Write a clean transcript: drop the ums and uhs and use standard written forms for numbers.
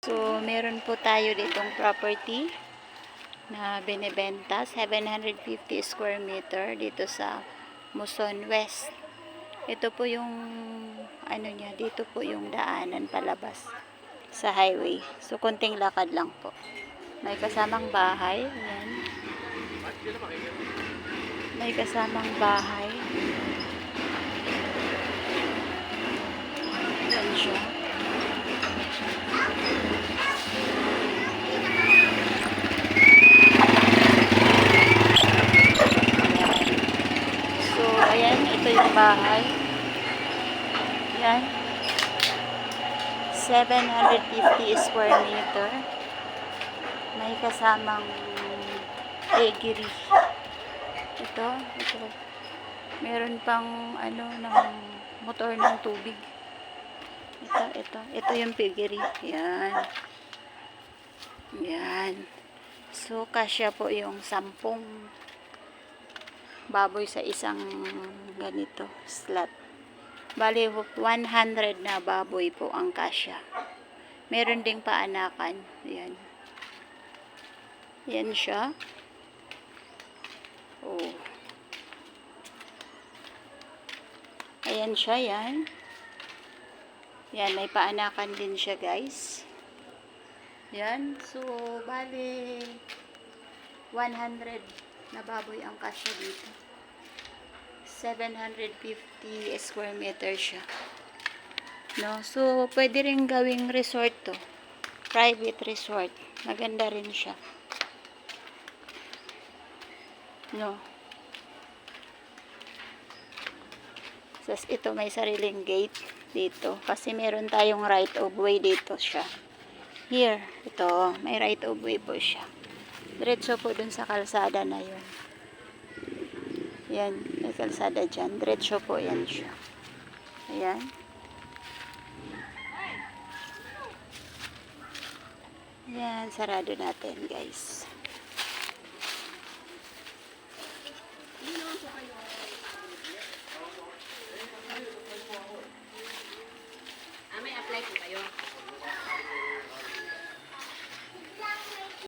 So, meron po tayo ditong property na binibenta, 750 square meter dito sa Muson West. Ito po yung ano niya, dito po yung daanan palabas sa highway. So, konting lakad lang po. May kasamang bahay. Ayan. May kasamang bahay. Ayan siya. So, ayan. Ito yung bahay. Ayan. 750 square meter. May kasamang piggery. Ito. Meron pang ano ng motor ng tubig. Ito yung piggery. Yan. Yan. So, kasya po yung 10 baboy sa isang ganito slot. Bali, 100 na baboy po ang kasya. Meron ding paanakan. Yan. Yan siya. Oh. Ayan siya, yan. Yan, may paanakan din siya, guys. Yan. So, bali 100 na baboy ang kasya dito. 750 square meter siya. No? So, pwede rin gawing resort to. Private resort. Maganda rin siya. No? So, ito may sariling gate dito. Kasi meron tayong right of way dito siya. Here. Ito. May right of way po siya. Diretso po dun sa kalsada na yun. Yan. May kalsada dyan. Diretso po yan siya. Ayan. Yan. Sarado natin, guys.